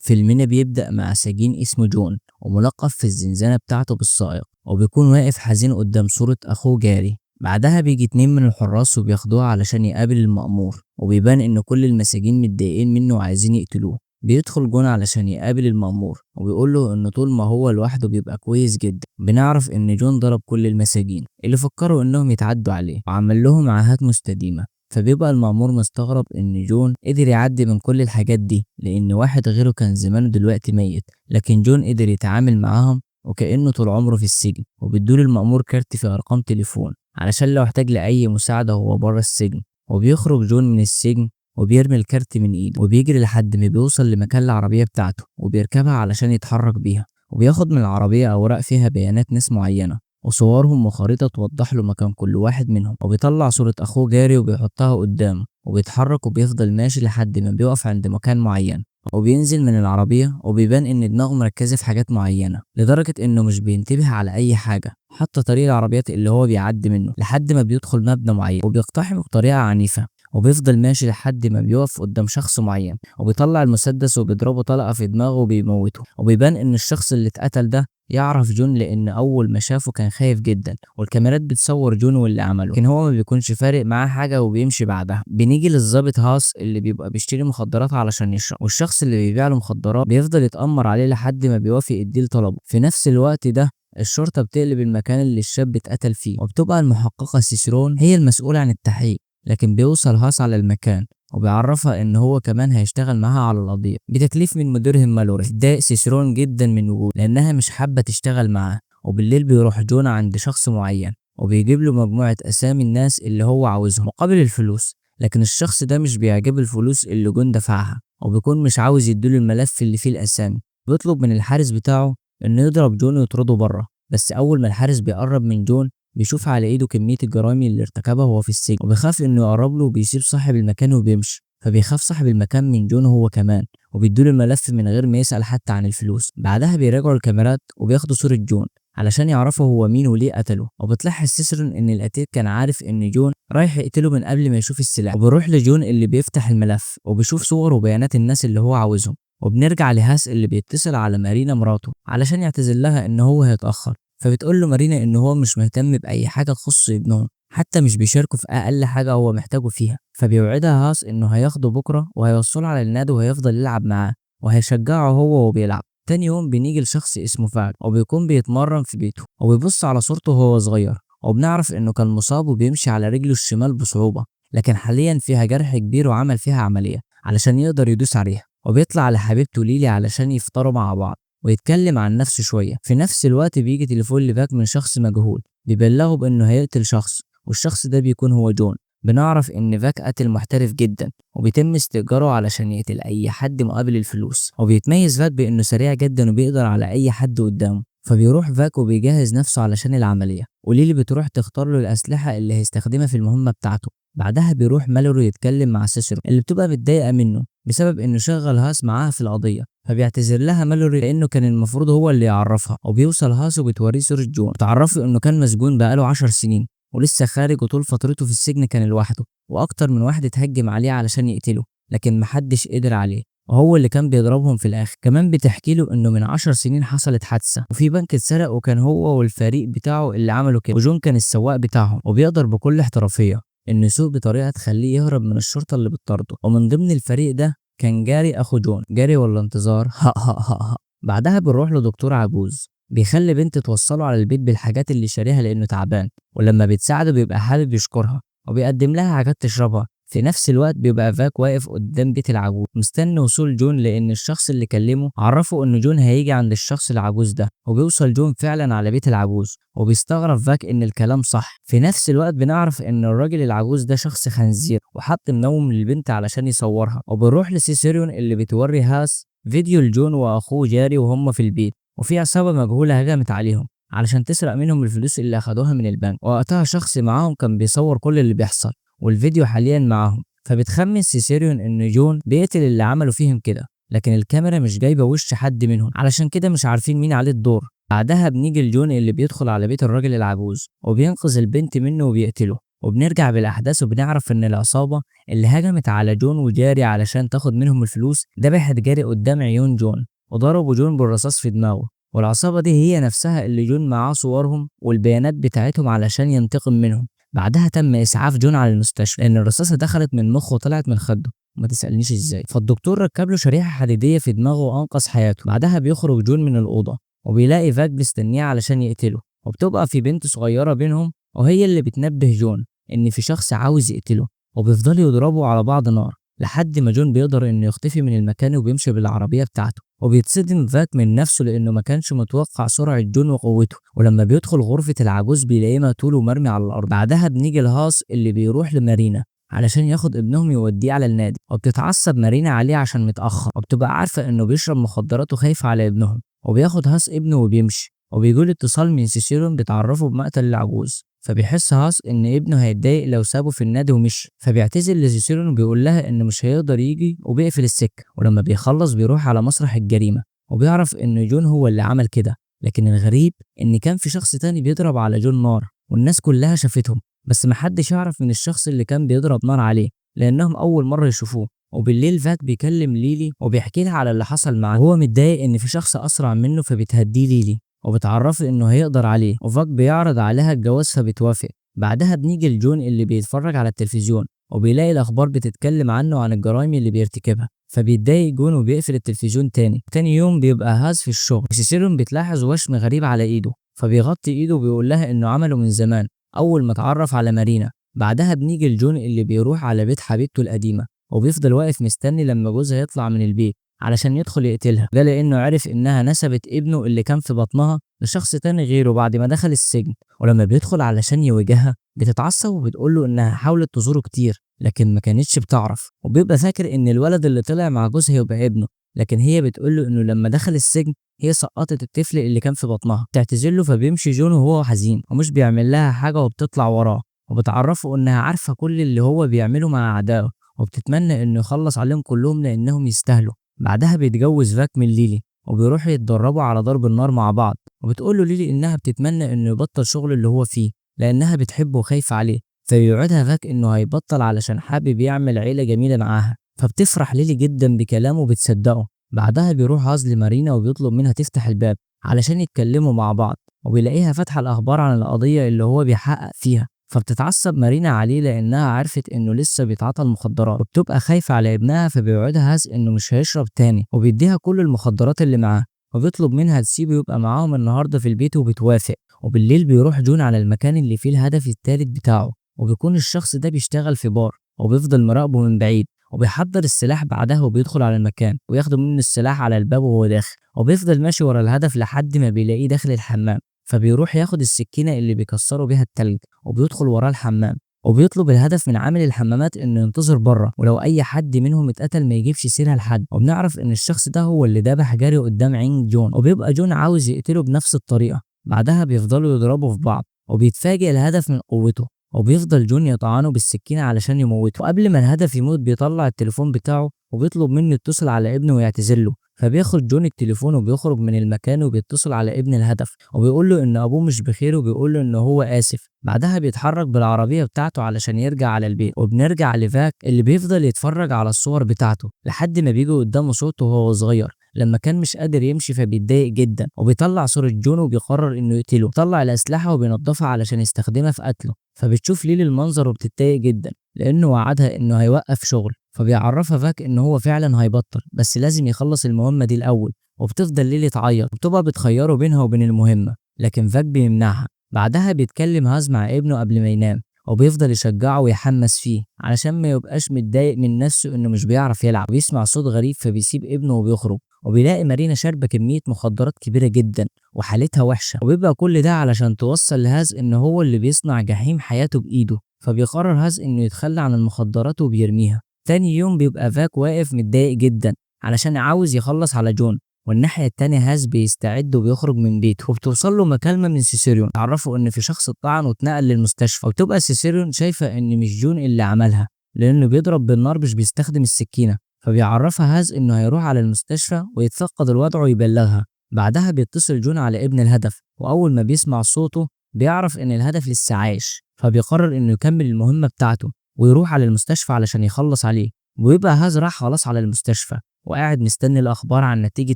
فيلمنا بيبدأ مع سجين اسمه جون وملقب في الزنزانة بتاعته بالسائق، وبيكون واقف حزين قدام صورة أخوه جاري. بعدها بيجي اتنين من الحراس وبياخدوه علشان يقابل المأمور، وبيبان إن كل المساجين متضايقين منه وعايزين يقتلوه. بيدخل جون علشان يقابل المأمور وبيقول له إن طول ما هو لوحده بيبقى كويس جدا. بنعرف إن جون ضرب كل المساجين اللي فكروا إنهم يتعدوا عليه وعمل لهم عاهات مستديمة. فبيبقى المأمور مستغرب إن جون قدر يعدي من كل الحاجات دي، لأن واحد غيره كان زمانه دلوقتي ميت، لكن جون قدر يتعامل معاهم وكأنه طول عمره في السجن. وبيدول المأمور كارت فيه أرقام تليفون علشان لو احتاج لأي مساعدة وهو بره السجن. وبيخرج جون من السجن وبيرمي الكارت من ايده وبيجري لحد ما بيوصل لمكان العربية بتاعته وبيركبها علشان يتحرك بيها، وبياخد من العربية أوراق فيها بيانات ناس معينة وصورهم وخريطة توضح له مكان كل واحد منهم. وبيطلع صورة أخوه جاري وبيحطها قدامه وبيتحرك وبيفضل ماشي لحد ما بيقف عند مكان معين، وبينزل من العربية وبيبان إن دماغه مركزة في حاجات معينة لدرجة إنه مش بينتبه على أي حاجة، حتى طريق العربيات اللي هو بيعدي منه، لحد ما بيدخل مبنى معين وبيقتحمه بطريقة عنيفة. وبيفضل ماشي لحد ما بيقف قدام شخص معين وبيطلع المسدس وبيضربه طلقة في دماغه وبيموته. وبيبان إن الشخص اللي اتقتل ده يعرف جون، لأن أول ما شافه كان خايف جدا، والكاميرات بتصور جون واللي عمله، لكن هو ما بيكونش فارق معاه حاجة وبيمشي بعدها. بنيجي للظابط هاس اللي بيبقى بيشتري مخدرات علشان يشرب، والشخص اللي بيبيع له مخدرات بيفضل يتأمر عليه لحد ما بيوافق يديه طلبه. في نفس الوقت ده الشرطة بتقلب المكان اللي الشاب اتقتل فيه، وبتبقى المحققة سيسرون هي المسؤولة عن التحقيق. لكن بيوصل هاس على المكان وبيعرفها ان هو كمان هيشتغل معاها على القضيه بتكليف من مديرهم مالوري. بتضايق سيسرون جدا من وجوده لانها مش حابه تشتغل معاه. وبالليل بيروح جون عند شخص معين وبيجيب له مجموعه اسامي الناس اللي هو عاوزهم مقابل الفلوس، لكن الشخص ده مش بيعجب الفلوس اللي جون دفعها وبيكون مش عاوز يديله الملف اللي فيه الاسامي. بيطلب من الحارس بتاعه انه يضرب جون ويطرده بره، بس اول ما الحارس بيقرب من جون بيشوف على ايده كمية الجرائم اللي ارتكبها وهو في السجن، وبيخاف انه يقرب له وبيسيب صاحب المكان وبيمشي. فبيخاف صاحب المكان من جون هو كمان، وبيدوله الملف من غير ما يسأل حتى عن الفلوس. بعدها بيراجعوا الكاميرات وبياخدوا صورة جون علشان يعرفوا هو مين وليه قتله. وبتلاحظ سيسرون ان القتيل كان عارف ان جون رايح يقتله من قبل ما يشوف السلاح، وبيروح لجون اللي بيفتح الملف وبيشوف صور وبيانات الناس اللي هو عاوزهم. وبنرجع لهاس اللي بيتصل على مارينا مراته علشان يعتذر لها ان هو هيتأخر، فبتقول له مارينا ان هو مش مهتم باي حاجه تخص ابنهم، حتى مش بيشاركوا في اقل حاجه هو محتاجه فيها. فبيوعدها هاس انه هياخده بكره وهيوصله على النادي وهيفضل يلعب معاه وهيشجعه هو وبيلعب. تاني يوم بنيجي لشخص اسمه فاج وبيكون بيتمرن في بيته وبيبص على صورته وهو صغير، وبنعرف انه كان مصاب وبيمشي على رجله الشمال بصعوبه، لكن حاليا فيها جرح كبير وعمل فيها عمليه علشان يقدر يدوس عليها. وبيطلع على حبيبته ليلي علشان يفطروا مع بعض ويتكلم عن نفسه شوية. في نفس الوقت بيجي تليفون لباك من شخص مجهول بيبلغه بانه هيقتل شخص، والشخص ده بيكون هو جون. بنعرف ان فاك قاتل محترف جدا وبيتم استئجاره علشان يقتل اي حد مقابل الفلوس، وبيتميز فاك بانه سريع جدا وبيقدر على اي حد قدامه. فبيروح فاك وبيجهز نفسه علشان العملية، وليلي بتروح تختار له الأسلحة اللي هيستخدمها في المهمة بتاعته. بعدها بيروح مالوري يتكلم مع سيسرو اللي بتبقى متضايقة منه بسبب انه شغل هاس معاها في القضية، فبيعتذر لها مالوري لانه كان المفروض هو اللي يعرفها. وبيوصل هاس وبتوريه صورة جون وتعرفه انه كان مسجون بقاله 10 سنين ولسه خارج، وطول فترته في السجن كان لوحده، واكتر من واحد اتهجم عليه علشان يقتله لكن محدش قدر عليه، وهو اللي كان بيضربهم في الاخر. كمان بتحكي له انه من 10 سنين حصلت حادثه وفي بنك اتسرق وكان هو والفريق بتاعه اللي عملوا كده، وجون كان السواق بتاعهم وبيقدر بكل احترافيه انه يسوق بطريقه تخليه يهرب من الشرطه اللي بتطارده. ومن ضمن الفريق ده كان جاري اخو جون. جاري ولا انتظار؟ ها ها ها ها. بعدها بنروح لدكتور عجوز بيخلي بنت توصله على البيت بالحاجات اللي شاريها لانه تعبان، ولما بتساعده بيبقى حابب يشكرها وبيقدم لها حاجات تشربها. في نفس الوقت بيبقى فاك واقف قدام بيت العجوز مستني وصول جون، لان الشخص اللي كلمه عرفه ان جون هيجي عند الشخص العجوز ده. وبيوصل جون فعلا على بيت العجوز وبيستغرب فاك ان الكلام صح. في نفس الوقت بنعرف ان الراجل العجوز ده شخص خنزير وحط منوم للبنت علشان يصورها. وبنروح لسيسيريون اللي بتوري هاس فيديو لجون واخوه جاري وهم في البيت، وفي عصابه مجهوله هجمت عليهم علشان تسرق منهم الفلوس اللي اخدوها من البنك، ووقتها شخص معاهم كان بيصور كل اللي بيحصل والفيديو حاليا معاهم. فبتخمن سيسيريون ان جون بيقتل اللي عملوا فيهم كده، لكن الكاميرا مش جايبه وش حد منهم علشان كده مش عارفين مين عليه الدور. بعدها بنيجي لجون اللي بيدخل على بيت الراجل العجوز وبينقذ البنت منه وبيقتله، وبنرجع بالأحداث وبنعرف إن العصابة اللي هجمت على جون وجاري علشان تاخد منهم الفلوس ذبحت جاري قدام عيون جون وضربوا جون بالرصاص في دماغه. والعصابة دي هي نفسها اللي جون معاه صورهم والبيانات بتاعتهم علشان ينتقم منهم. بعدها تم إسعاف جون على المستشفى لأن الرصاصة دخلت من مخه وطلعت من خده، ما تسألنيش ازاي. فالدكتور ركب له شريحة حديدية في دماغه وأنقذ حياته. بعدها بيخرج جون من الأوضة وبيلاقي فاك مستنيه علشان يقتله، وبتبقى في بنت صغيرة بينهم وهي اللي بتنبه جون إن في شخص عاوز يقتله، وبيفضلوا يضربوا على بعض نار لحد ما جون بيقدر إنه يختفي من المكان وبيمشي بالعربية بتاعته. وبيتصدم فاك من نفسه لأنه ما كانش متوقع سرعة جون وقوته، ولما بيدخل غرفة العجوز بيلاقيه مقتول ومرمي على الأرض. بعدها بنيجي لهاس اللي بيروح لمارينا علشان ياخد ابنهم يوديه على النادي، وبتتعصب مارينا عليه عشان متأخر، وبتبقى عارفة إنه بيشرب مخدرات وخايفة على ابنهم. وبياخد هاس ابنه وبيمشي، وبيجول اتصال من سيسيرون بتعرفه بمقتل العجوز. فبيحس هاس ان ابنه هيتضايق لو سابه في النادي ومشي، فبيعتذر لسيسيرون وبيقول لها انه مش هيقدر يجي وبيقفل السكه. ولما بيخلص بيروح على مسرح الجريمه وبيعرف ان جون هو اللي عمل كده. لكن الغريب ان كان في شخص تاني بيضرب على جون نار والناس كلها شافتهم، بس محدش يعرف من الشخص اللي كان بيضرب نار عليه لانهم اول مره يشوفوه. وبالليل فاك بيكلم ليلي وبيحكي لها على اللي حصل معاه، وهو متضايق ان في شخص اسرع منه فبتهديه ليلي وبتعرفه انه هيقدر عليه، وفاك بيعرض عليها الجواز فبتوافق. بعدها بنيجي لجون اللي بيتفرج على التلفزيون وبيلاقي الاخبار بتتكلم عنه وعن الجرائم اللي بيرتكبها، فبيتضايق جون وبيقفل التلفزيون تاني. تاني يوم بيبقى هاز في الشغل، سيسيرون بتلاحظ وشم غريب على ايده فبيغطي ايده وبيقول لها انه عمله من زمان اول ما اتعرف على مارينا. بعدها بنيجي لجون اللي بيروح على بيت حبيبته القديمه وبيفضل واقف مستني لما جوزها يطلع من البيت علشان يدخل يقتلها، ده لانه عرف انها نسبت ابنه اللي كان في بطنها لشخص تاني غيره بعد ما دخل السجن. ولما بيدخل علشان يواجهها بتتعصب وبتقوله انها حاولت تزوره كتير لكن ما كانتش بتعرف، وبيبقى فاكر ان الولد اللي طلع مع جوزها يبقى ابنه، لكن هي بتقوله انه لما دخل السجن هي سقطت الطفل اللي كان في بطنها. بتعتذر له فبيمشي جون وهو حزين ومش بيعمل لها حاجه وبتطلع وراه، وبتعرفه انها عارفه كل اللي هو بيعمله مع اعدائه وبتتمنى انه يخلص عليهم كلهم لانهم يستاهلوا. بعدها بيتجوز فاك من ليلي وبيروحوا يتدربوا على ضرب النار مع بعض، وبتقول له ليلي انها بتتمنى انه يبطل شغل اللي هو فيه لانها بتحبه وخايفه عليه، فيوعدها فاك انه هيبطل علشان حابب يعمل عيله جميله معاها. فبتفرح ليلي جدا بكلامه وبتصدقه. بعدها بيروح هاز لمارينا وبيطلب منها تفتح الباب علشان يتكلموا مع بعض، وبيلاقيها فاتحه الاخبار عن القضيه اللي هو بيحقق فيها. فبتتعصب مارينا عليه لانها عرفت انه لسه بيتعاطى المخدرات وبتبقى خايفه على ابنها، فبيوعدها هاز انه مش هيشرب تاني وبيديها كل المخدرات اللي معاه، وبيطلب منها تسيبه يبقى معاهم النهارده في البيت وبتوافق. وبالليل بيروح جون على المكان اللي فيه الهدف الثالث بتاعه، وبيكون الشخص ده بيشتغل في بار وبيفضل مراقبه من بعيد، وبيحضر السلاح بعدها وبيدخل على المكان وياخد منه السلاح على الباب وهو داخل، وبيفضل ماشي ورا الهدف لحد ما بيلاقيه داخل الحمام. فبيروح ياخد السكينة اللي بيكسروا بيها التلج وبيدخل وراه الحمام، وبيطلب الهدف من عامل الحمامات انه ينتظر بره ولو اي حد منهم اتقتل ما يجيبش سيرها لحد. وبنعرف ان الشخص ده هو اللي ذبح جاري قدام عين جون، وبيبقى جون عاوز يقتله بنفس الطريقة. بعدها بيفضلوا يضربوا في بعض وبيتفاجئ الهدف من قوته، وبيفضل جون يطعنه بالسكينة علشان يموته. وقبل ما الهدف يموت بيطلع التليفون بتاعه وبيطلب منه يتصل على ابنه ويعتذر له، فبياخد جون التليفون وبيخرج من المكان وبيتصل على ابن الهدف وبيقول له ان ابوه مش بخير وبيقول له ان هو اسف. بعدها بيتحرك بالعربيه بتاعته علشان يرجع على البيت، وبنرجع لفاك اللي بيفضل يتفرج على الصور بتاعته لحد ما بيجي قدامه صوته وهو صغير لما كان مش قادر يمشي، فبيتضايق جدا وبيطلع صورة جون وبيقرر انه يقتله. طلع الاسلحه وبينضفها علشان يستخدمها في قتله. فبتشوف ليلي المنظر وبتتضايق جدا لانه وعدها انه هيوقف شغل، فبيعرفها فاك ان هو فعلا هيبطل بس لازم يخلص المهمه دي الاول. وبتفضل ليلي تعيط وبتبقى بتخيره بينها وبين المهمه لكن فاك بيمنعها. بعدها بيتكلم هاز مع ابنه قبل ما ينام وبيفضل يشجعه ويحمس فيه علشان ما يبقاش متضايق من نفسه انه مش بيعرف يلعب. ويسمع صوت غريب فبيسيب ابنه وبيخرج، وبيلاقي مارينا شاربه كميه مخدرات كبيره جدا وحالتها وحشه، وبيبقى كل ده علشان توصل لهاز ان هو اللي بيصنع جحيم حياته بايده. فبيقرر هاز انه يتخلى عن المخدرات وبيرميها. تاني يوم بيبقى فاك واقف متضايق جدا علشان عاوز يخلص على جون، والناحية التانية هاز بيستعد وبيخرج من بيته، وبتوصل له مكالمة من سيسيريون تعرفه ان في شخص اتطعن واتنقل للمستشفى. وبتبقى سيسيريون شايفة ان مش جون اللي عملها لانه بيضرب بالنار مش بيستخدم السكينة، فبيعرفها هاز انه هيروح على المستشفى ويتفقد الوضع ويبلغها. بعدها بيتصل جون على ابن الهدف، واول ما بيسمع صوته بيعرف ان الهدف لسه عايش فبيقرر انه يكمل المهمة بتاعته ويروح على المستشفى علشان يخلص عليه. ويبقى هاز راح خلاص على المستشفى وقاعد مستني الأخبار عن نتيجة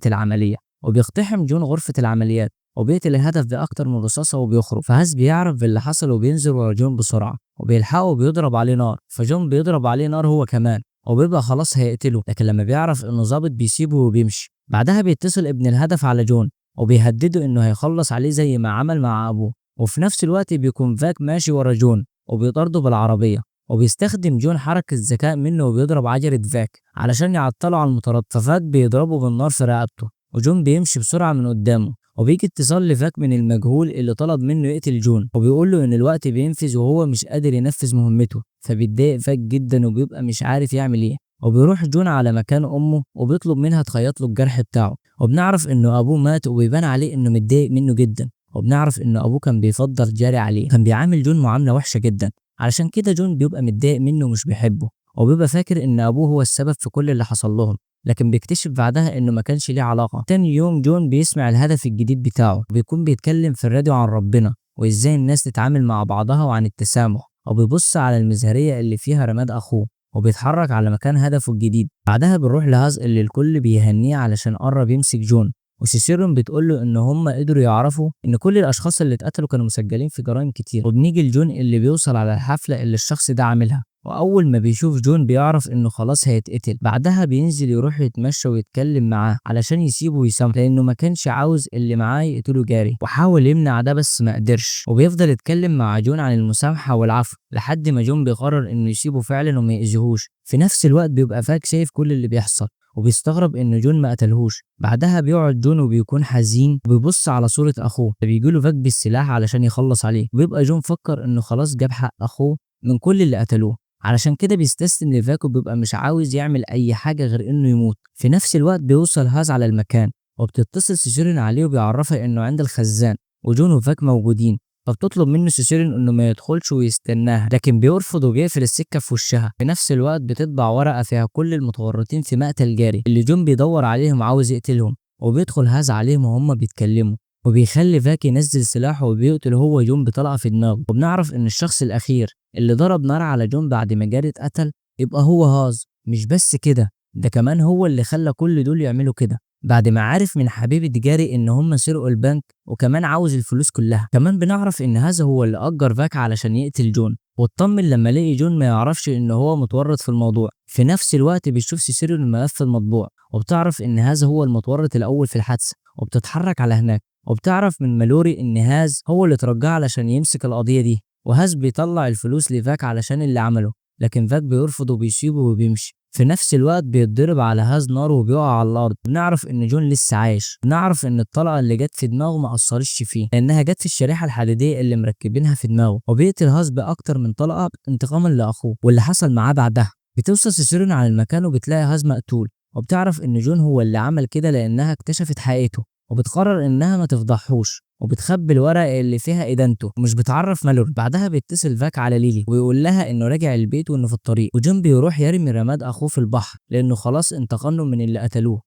العملية، وبيقتحم جون غرفة العمليات وبيقتل الهدف بأكتر من رصاصة وبيخرج. فهاز بيعرف باللي حصل وبينزل ورا جون بسرعة وبيلحقه وبيضرب عليه نار، فجون بيضرب عليه نار هو كمان وبيبقى خلاص هيقتله، لكن لما بيعرف انه ظابط بيسيبه وبيمشي. بعدها بيتصل ابن الهدف على جون وبيهدده انه هيخلص عليه زي ما عمل مع ابوه. وفي نفس الوقت بيكون فاك ماشي ورا جون وبيطارده بالعربية، وبيستخدم جون حركة ذكاء منه وبيضرب عجلة فاك علشان يعطله عن المطارد، ففاك بيضربه بالنار في رقبته وجون بيمشي بسرعة من قدامه. وبيجي اتصال لفاك من المجهول اللي طلب منه يقتل جون وبيقول له ان الوقت بينفذ وهو مش قادر ينفذ مهمته. فبيتضايق فاك جدا وبيبقى مش عارف يعمل ايه، وبيروح جون على مكان امه وبيطلب منها تخيط له الجرح بتاعه. وبنعرف انه ابوه مات وبيبان عليه انه متضايق منه جدا، وبنعرف ان ابوه كان بيفضل جاري عليه، كان بيعامل جون معاملة وحشة جدا. علشان كده جون بيبقى متضايق منه ومش بيحبه، وبيبقى فاكر ان ابوه هو السبب في كل اللي حصل لهم، لكن بيكتشف بعدها انه ما كانش ليه علاقة. تاني يوم جون بيسمع الهدف الجديد بتاعه وبيكون بيتكلم في الراديو عن ربنا وازاي الناس تتعامل مع بعضها وعن التسامح، وبيبص على المزهرية اللي فيها رماد اخوه وبيتحرك على مكان هدفه الجديد. بعدها بنروح لهاز اللي الكل بيهنيه علشان قرب يمسك جون، وسيسيرون بتقول له ان هم قدروا يعرفوا ان كل الاشخاص اللي اتقتلوا كانوا مسجلين في جرائم كتير. وبنيجي لجون اللي بيوصل على الحفلة اللي الشخص ده عاملها، واول ما بيشوف جون بيعرف انه خلاص هيتقتل. بعدها بينزل يروح يتمشى ويتكلم معاه علشان يسيبه ويسامحه، لانه ما كانش عاوز اللي معاه يقتله جاري، وحاول يمنع ده بس ما قدرش. وبيفضل يتكلم مع جون عن المسامحة والعفو لحد ما جون بيقرر انه يسيبه فعلا وما يأذيهوش. في نفس الوقت بيبقى فاك شايف كل اللي بيحصل وبيستغرب ان جون ما قتلهوش. بعدها بيقعد جون وبيكون حزين وبيبص على صورة اخوه، فبيجيله فاك بالسلاح علشان يخلص عليه، وبيبقى جون فكر انه خلاص جاب حق اخوه من كل اللي قتلوه، علشان كده بيستسلم لفاك وبيبقى مش عاوز يعمل اي حاجة غير انه يموت. في نفس الوقت بيوصل هاز على المكان وبتتصل سيسيرين عليه وبيعرفها انه عند الخزان وجون وفاك موجودين، فبتطلب منه سيسيرين انه ما يدخلش ويستناها، لكن بيرفض وبيقفل السكة في وشها. في نفس الوقت بتطبع ورقة فيها كل المتورطين في مقتل جاري اللي جون بيدور عليهم وعاوز يقتلهم، وبيدخل هاز عليهم وهم بيتكلموا وبيخلي فاك ينزل سلاحه وبيقتل هو جون بطلقة في دماغه. وبنعرف ان الشخص الاخير اللي ضرب نار على جون بعد ما جاري اتقتل يبقى هو هاز. مش بس كده، ده كمان هو اللي خلى كل دول يعملوا كده بعد ما عارف من حبيبة جاري ان هم سرقوا البنك وكمان عاوز الفلوس كلها. كمان بنعرف ان هذا هو اللي اجر فاك علشان يقتل جون، واطمن لما لقي جون ما يعرفش ان هو متورط في الموضوع. في نفس الوقت بيشوف سيسيريون الملف المطبوع وبتعرف ان هذا هو المتورط الاول في الحادثة، وبتتحرك على هناك وبتعرف من مالوري ان هاز هو اللي ترجاه علشان يمسك القضية دي. وهاز بيطلع الفلوس لفاك علشان اللي عمله، لكن فاك بيرفض وبيسيبه وبيمشي. في نفس الوقت بيتضرب على هاز نار وبيقع على الارض. بنعرف ان جون لسه عايش، بنعرف ان الطلقه اللي جت في دماغه ما اثرتش فيه لانها جت في الشريحه الحديديه اللي مركبينها في دماغه. وبيقتل هاز باكتر من طلقه انتقاما لاخوه واللي حصل معاه بعدها. بتوصل سيسيرين على المكان وبتلاقي هاز مقتول، وبتعرف ان جون هو اللي عمل كده لانها اكتشفت حقيقته، وبتقرر انها ما تفضحوش وبتخبي الورق اللي فيها ادانته ومش بتعرف مالور. بعدها بيتصل فاك على ليلي ويقول لها انه راجع البيت وانه في الطريق، وجون بيروح يرمي رماد اخوه في البحر لانه خلاص انتقموا من اللي قتلوه.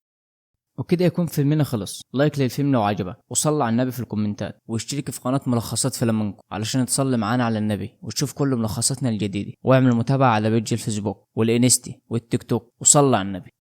وكده يكون فيلمنا خلص. لايك للفيلم لو عجبك، وصلي على النبي في الكومنتات، واشترك في قناة ملخصات فلامنكو علشان تصلي معانا على النبي وتشوف كل ملخصاتنا الجديدة، واعمل متابعة على بيج الفيسبوك والانستي والتيك توك، وصلي على النبي.